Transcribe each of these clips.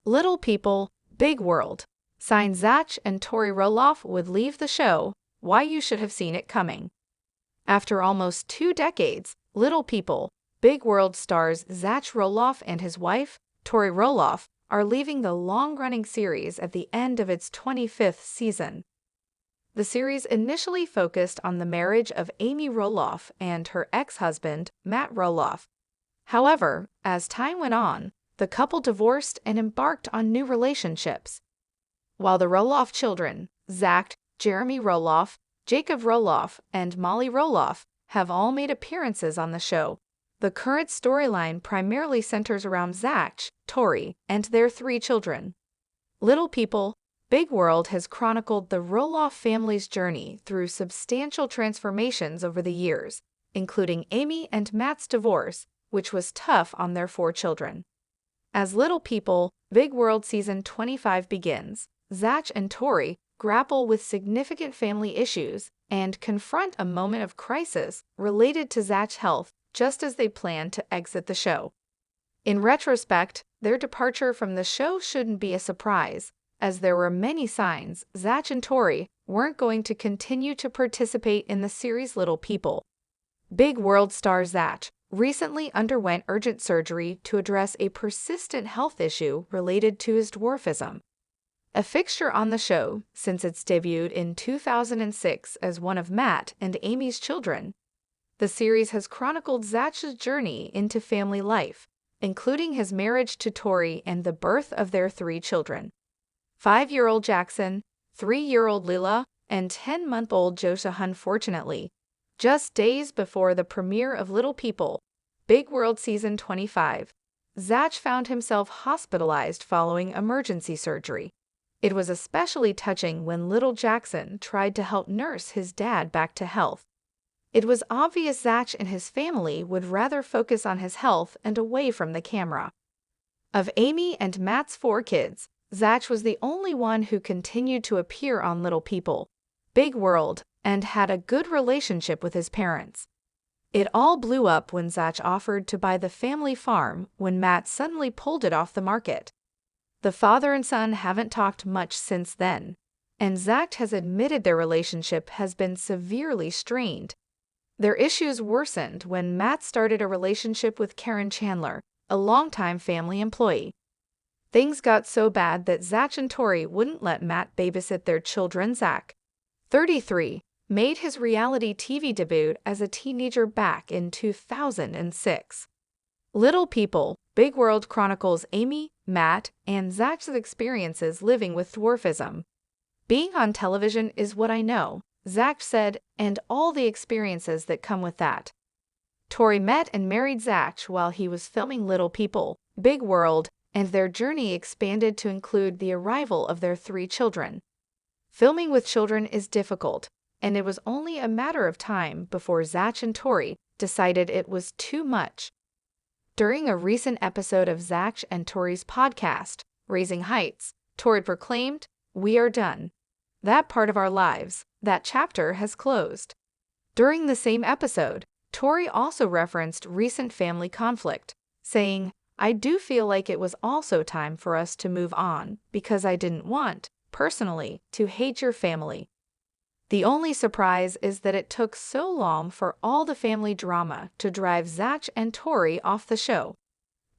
Little People, Big World. Signs Zach and Tori Roloff would leave the show. Why you should have seen it coming. After almost 2 decades, Little People, Big World stars Zach Roloff and his wife, Tori Roloff, are leaving the long-running series at the end of its 25th season. The series initially focused on the marriage of Amy Roloff and her ex-husband, Matt Roloff. However, as time went on, the couple divorced and embarked on new relationships. While the Roloff children, Zach, Jeremy Roloff, Jacob Roloff, and Molly Roloff, have all made appearances on the show, the current storyline primarily centers around Zach, Tori, and their 3 children. Little People, Big World has chronicled the Roloff family's journey through substantial transformations over the years, including Amy and Matt's divorce, which was tough on their 4 children. As Little People, Big World Season 25 begins, Zach and Tori grapple with significant family issues and confront a moment of crisis related to Zach's health just as they plan to exit the show. In retrospect, their departure from the show shouldn't be a surprise, as there were many signs Zach and Tori weren't going to continue to participate in the series Little People. Big World star Zach recently underwent urgent surgery to address a persistent health issue related to his dwarfism. A fixture on the show since its debut in 2006 as one of Matt and Amy's children, the series has chronicled Zach's journey into family life, including his marriage to Tori and the birth of their 3 children. 5-year-old Jackson, 3-year-old Lila, and 10-month-old Josha. Unfortunately, just days before the premiere of Little People, Big World Season 25, Zach found himself hospitalized following emergency surgery. It was especially touching when little Jackson tried to help nurse his dad back to health. It was obvious Zach and his family would rather focus on his health and away from the camera. Of Amy and Matt's 4 kids, Zach was the only one who continued to appear on Little People, Big World, and had a good relationship with his parents. It all blew up when Zach offered to buy the family farm when Matt suddenly pulled it off the market. The father and son haven't talked much since then, and Zach has admitted their relationship has been severely strained. Their issues worsened when Matt started a relationship with Karen Chandler, a longtime family employee. Things got so bad that Zach and Tori wouldn't let Matt babysit their children. Zach, 33, made his reality TV debut as a teenager back in 2006. Little People, Big World chronicles Amy, Matt, and Zach's experiences living with dwarfism. Being on television is what I know, Zach said, and all the experiences that come with that. Tori met and married Zach while he was filming Little People, Big World, and their journey expanded to include the arrival of their 3 children. Filming with children is difficult, and it was only a matter of time before Zach and Tori decided it was too much. During a recent episode of Zach and Tori's podcast, Raising Heights, Tori proclaimed, "We are done. That part of our lives, that chapter has closed." During the same episode, Tori also referenced recent family conflict, saying, "I do feel like it was also time for us to move on because I didn't want, personally, to hate your family." The only surprise is that it took so long for all the family drama to drive Zach and Tori off the show.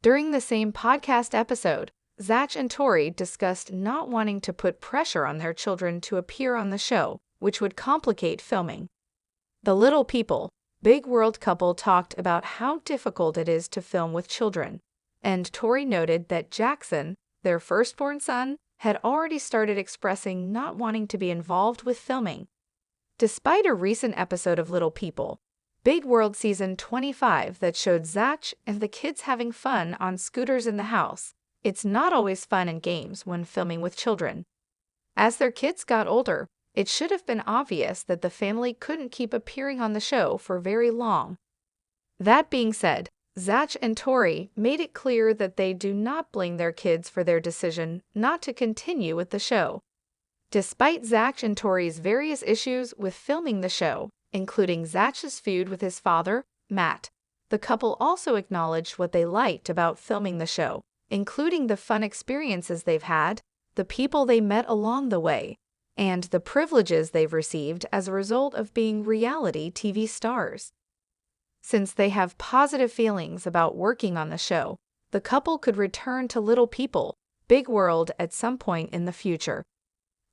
During the same podcast episode, Zach and Tori discussed not wanting to put pressure on their children to appear on the show, which would complicate filming. The Little People, Big World couple talked about how difficult it is to film with children, and Tori noted that Jackson, their firstborn son, had already started expressing not wanting to be involved with filming. Despite a recent episode of Little People, Big World Season 25 that showed Zach and the kids having fun on scooters in the house, it's not always fun and games when filming with children. As their kids got older, it should have been obvious that the family couldn't keep appearing on the show for very long. That being said, Zach and Tori made it clear that they do not blame their kids for their decision not to continue with the show. Despite Zach and Tori's various issues with filming the show, including Zach's feud with his father, Matt, the couple also acknowledged what they liked about filming the show, including the fun experiences they've had, the people they met along the way, and the privileges they've received as a result of being reality TV stars. Since they have positive feelings about working on the show, the couple could return to Little People, Big World at some point in the future.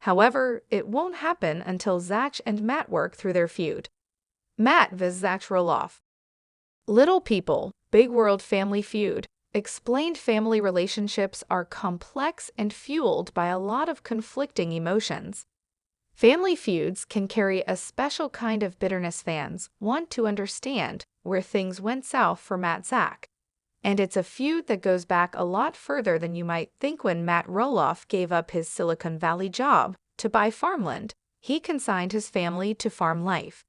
However, it won't happen until Zach and Matt work through their feud. Matt vs. Zach Roloff. Little People, Big World family feud. Explained family relationships are complex and fueled by a lot of conflicting emotions. Family feuds can carry a special kind of bitterness fans want to understand where things went south for Matt-Zach. And it's a feud that goes back a lot further than you might think. When Matt Roloff gave up his Silicon Valley job to buy farmland, he consigned his family to farm life.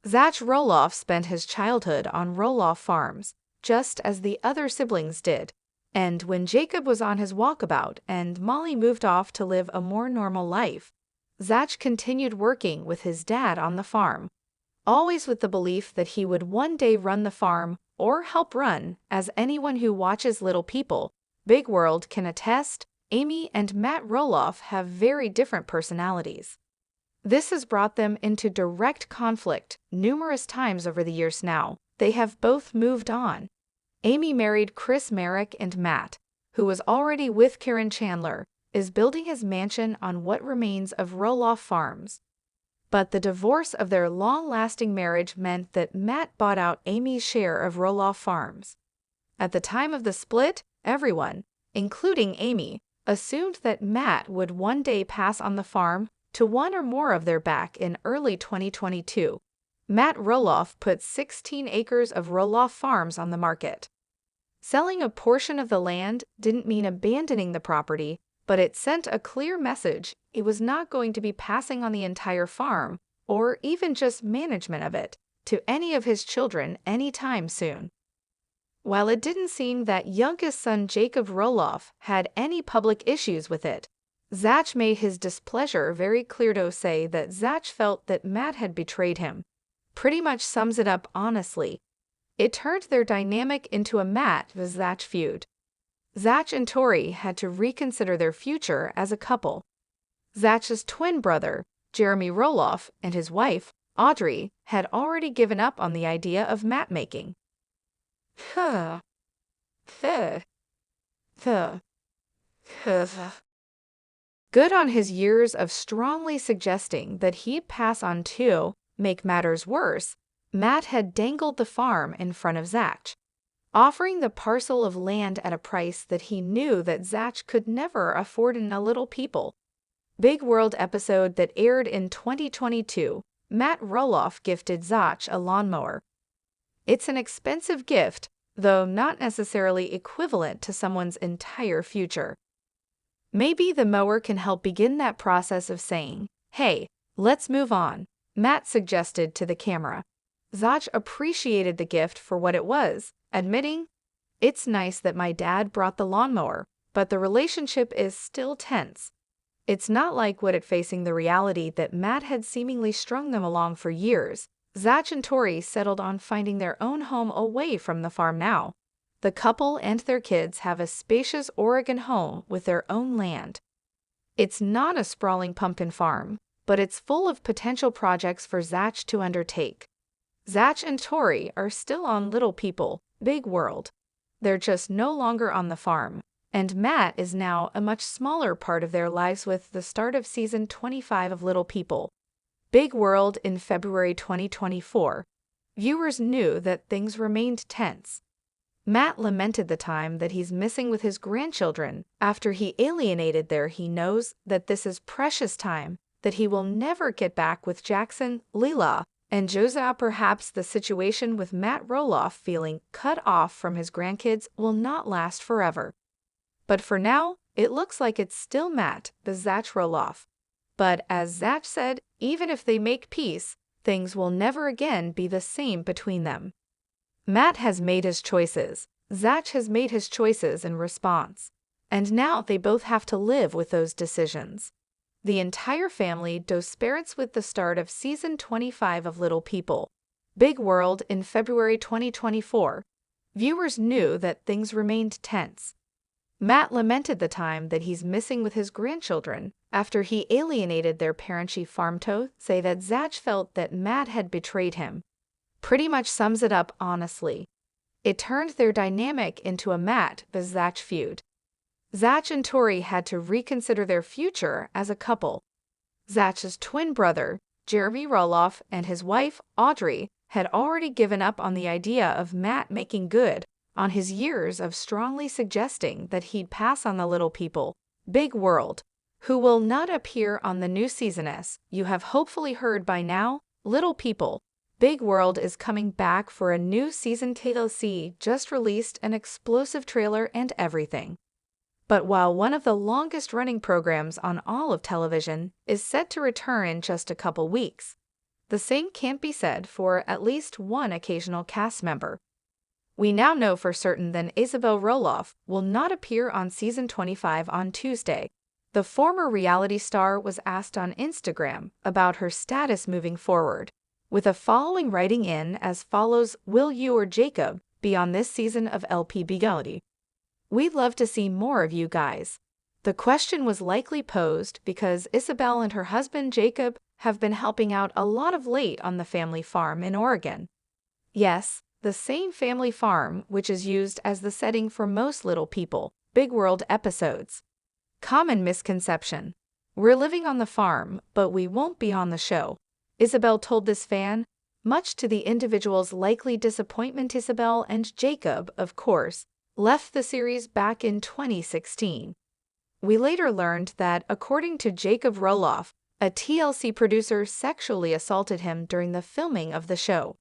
Zach Roloff spent his childhood on Roloff farms, just as the other siblings did. And when Jacob was on his walkabout and Molly moved off to live a more normal life, Zach continued working with his dad on the farm, always with the belief that he would one day run the farm or help run. As anyone who watches Little People, Big World can attest, Amy and Matt Roloff have very different personalities. This has brought them into direct conflict numerous times over the years now. They have both moved on. Amy married Chris Merrick, and Matt, who was already with Karen Chandler, is building his mansion on what remains of Roloff Farms. But the divorce of their long-lasting marriage meant that Matt bought out Amy's share of Roloff Farms. At the time of the split, everyone, including Amy, assumed that Matt would one day pass on the farm to one or more of their back. In early 2022, Matt Roloff put 16 acres of Roloff Farms on the market. Selling a portion of the land didn't mean abandoning the property, but it sent a clear message it was not going to be passing on the entire farm, or even just management of it, to any of his children anytime soon. While it didn't seem that youngest son Jacob Roloff had any public issues with it, Zach made his displeasure very clear to say that Zach felt that Matt had betrayed him. Pretty much sums it up honestly. It turned their dynamic into a Matt vs. Zach feud. Zach and Tori had to reconsider their future as a couple. Zach's twin brother, Jeremy Roloff, and his wife, Audrey, had already given up on the idea of Matt making. Good on his years of strongly suggesting that he'd pass on too. Make matters worse, Matt had dangled the farm in front of Zach, offering the parcel of land at a price that he knew that Zach could never afford. In a Little People, Big World episode that aired in 2022, Matt Roloff gifted Zach a lawnmower. It's an expensive gift, though not necessarily equivalent to someone's entire future. Maybe the mower can help begin that process of saying, "Hey, let's move on," Matt suggested to the camera. Zach appreciated the gift for what it was, admitting, "It's nice that my dad brought the lawnmower, but the relationship is still tense." It's not like what it facing the reality that Matt had seemingly strung them along for years. Zach and Tori settled on finding their own home away from the farm now. The couple and their kids have a spacious Oregon home with their own land. It's not a sprawling pumpkin farm, but it's full of potential projects for Zach to undertake. Zach and Tori are still on Little People, Big World. They're just no longer on the farm, and Matt is now a much smaller part of their lives. With the start of season 25 of Little People, Big World in February 2024, viewers knew that things remained tense. Matt lamented the time that he's missing with his grandchildren after he alienated their. He knows that this is precious time that he will never get back with Jackson, Leela, and Josiah. Perhaps the situation with Matt Roloff feeling cut off from his grandkids will not last forever. But for now, it looks like it's still Matt vs. Zach Roloff. But as Zach said, even if they make peace, things will never again be the same between them. Matt has made his choices. Zach has made his choices in response. And now they both have to live with those decisions. The entire family disparates with the start of season 25 of Little People, Big World in February 2024. Viewers knew that things remained tense. Matt lamented the time that he's missing with his grandchildren after he alienated their parent-chief farm to say that Zach felt that Matt had betrayed him. Pretty much sums it up honestly. It turned their dynamic into a Matt vs. Zach feud. Zach and Tori had to reconsider their future as a couple. Zach's twin brother, Tori Roloff, and his wife, Audrey, had already given up on the idea of Matt making good on his years of strongly suggesting that he'd pass on the little people, big world, who will not appear on the new season. As you have hopefully heard by now, Little People, Big World is coming back for a new season. TLC just released an explosive trailer and everything. But while one of the longest-running programs on all of television is set to return in just a couple weeks, the same can't be said for at least one occasional cast member. We now know for certain that Isabel Roloff will not appear on season 25 on Tuesday. The former reality star was asked on Instagram about her status moving forward, with a following writing in as follows: "Will you or Jacob be on this season of LP Reality? We'd love to see more of you guys." The question was likely posed because Isabel and her husband Jacob have been helping out a lot of late on the family farm in Oregon. Yes, the same family farm which is used as the setting for most Little People, Big World episodes. Common misconception: we're living on the farm, but we won't be on the show, Isabel told this fan, much to the individual's likely disappointment. Isabel and Jacob, of course, left the series back in 2016. We later learned that, according to Jacob Roloff, a TLC producer sexually assaulted him during the filming of the show.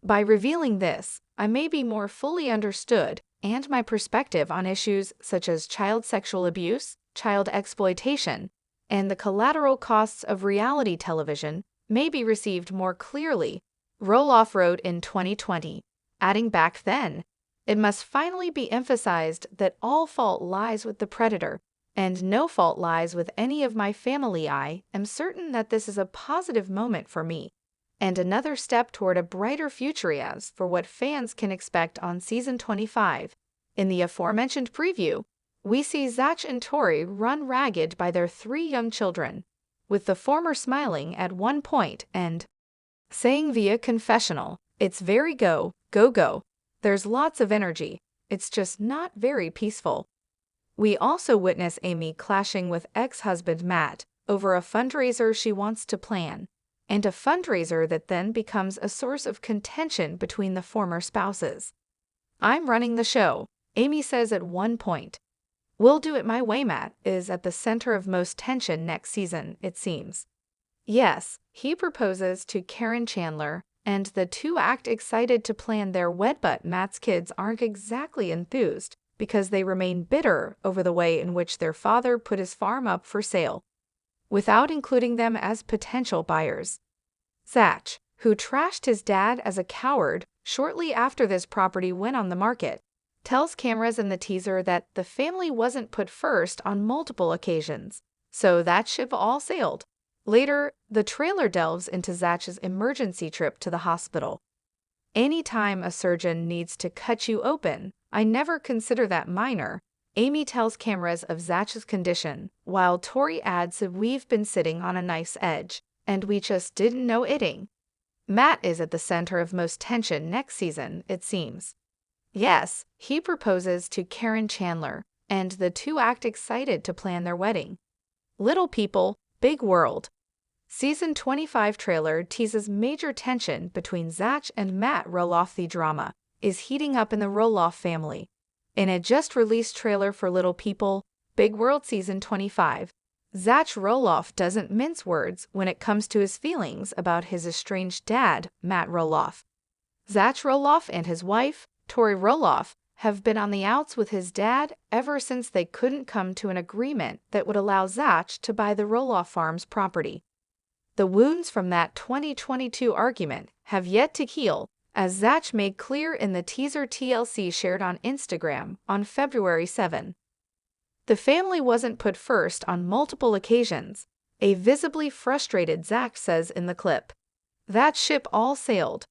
By revealing this, I may be more fully understood, and my perspective on issues such as child sexual abuse, child exploitation, and the collateral costs of reality television may be received more clearly, Roloff wrote in 2020, adding back then, "It must finally be emphasized that all fault lies with the predator, and no fault lies with any of my family. I am certain that this is a positive moment for me, and another step toward a brighter future as for what fans can expect on season 25. In the aforementioned preview, we see Zach and Tori run ragged by their 3 young children, with the former smiling at one point and saying via confessional, "It's very go, go, go. There's lots of energy. It's just not very peaceful." We also witness Amy clashing with ex-husband Matt over a fundraiser she wants to plan, and a fundraiser that then becomes a source of contention between the former spouses. "I'm running the show," Amy says at one point. "We'll do it my way." Matt is at the center of most tension next season, it seems. Yes, he proposes to Karen Chandler, and the two act excited to plan their wed, but Matt's kids aren't exactly enthused because they remain bitter over the way in which their father put his farm up for sale, without including them as potential buyers. Zach, who trashed his dad as a coward shortly after this property went on the market, tells cameras in the teaser that the family wasn't put first on multiple occasions, so that ship all sailed. Later, the trailer delves into Zach's emergency trip to the hospital. "Anytime a surgeon needs to cut you open, I never consider that minor," Amy tells cameras of Zach's condition, while Tori adds, "We've been sitting on a nice edge, and we just didn't know it'ing." Matt is at the center of most tension next season, it seems. Yes, he proposes to Karen Chandler, and the two act excited to plan their wedding. Little People, Big World. Season 25 trailer teases major tension between Zach and Matt Roloff. The drama is heating up in the Roloff family. In a just-released trailer for Little People, Big World Season 25, Zach Roloff doesn't mince words when it comes to his feelings about his estranged dad, Matt Roloff. Zach Roloff and his wife, Tori Roloff, have been on the outs with his dad ever since they couldn't come to an agreement that would allow Zach to buy the Roloff Farms property. The wounds from that 2022 argument have yet to heal, as Zach made clear in the teaser TLC shared on Instagram on February 7. The family wasn't put first on multiple occasions, a visibly frustrated Zach says in the clip. That ship all sailed.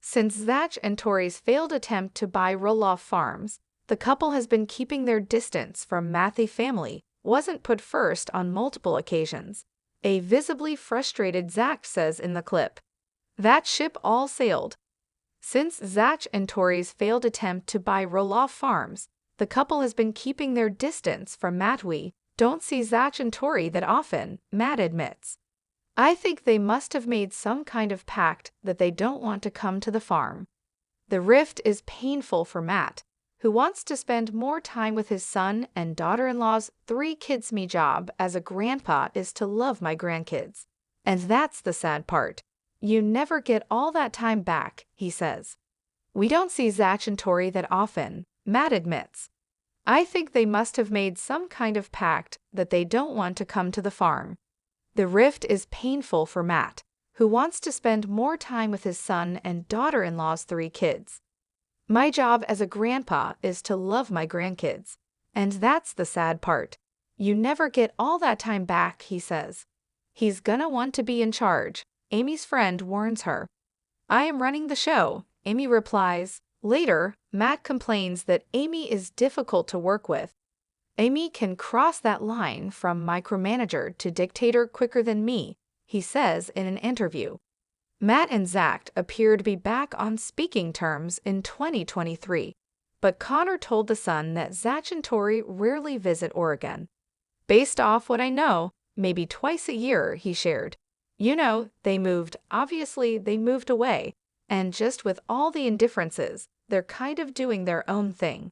Since Zach and Tori's failed attempt to buy Roloff Farms, The couple has been keeping their distance from Matthew family, wasn't put first on multiple occasions. A visibly frustrated Zach says in the clip. That ship all sailed. Since Zach and Tori's failed attempt to buy Roloff Farms, the couple has been keeping their distance from Matt. We don't see Zach and Tori that often, Matt admits. I think they must have made some kind of pact that they don't want to come to the farm. The rift is painful for Matt, who wants to spend more time with his son and daughter-in-law's 3 kids. My job as a grandpa is to love my grandkids. And that's the sad part. You never get all that time back, he says. We don't see Zach and Tori that often, Matt admits. I think they must have made some kind of pact that they don't want to come to the farm. The rift is painful for Matt, who wants to spend more time with his son and daughter-in-law's 3 kids. My job as a grandpa is to love my grandkids. And that's the sad part. You never get all that time back, he says. He's gonna want to be in charge, Amy's friend warns her. I am running the show, Amy replies. Later, Matt complains that Amy is difficult to work with. Amy can cross that line from micromanager to dictator quicker than me, he says in an interview. Matt and Zach appear to be back on speaking terms in 2023, but Connor told The Sun that Zach and Tori rarely visit Oregon. Based off what I know, maybe twice a year, he shared. You know, they moved away, and just with all the indifferences, they're kind of doing their own thing.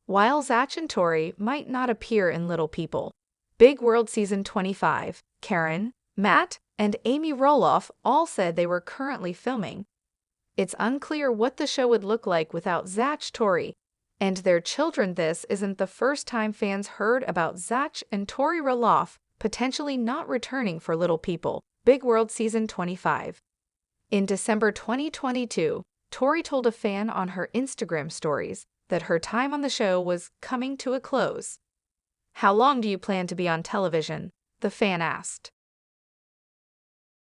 While Zach and Tori might not appear in Little People, Big World Season 25, Karen, Matt, and Amy Roloff all said they were currently filming. It's unclear what the show would look like without Zach, Tori, and their children. This isn't the first time fans heard about Zach and Tori Roloff potentially not returning for Little People, Big World Season 25. In December 2022, Tori told a fan on her Instagram stories that her time on the show was coming to a close. How long do you plan to be on television? The fan asked.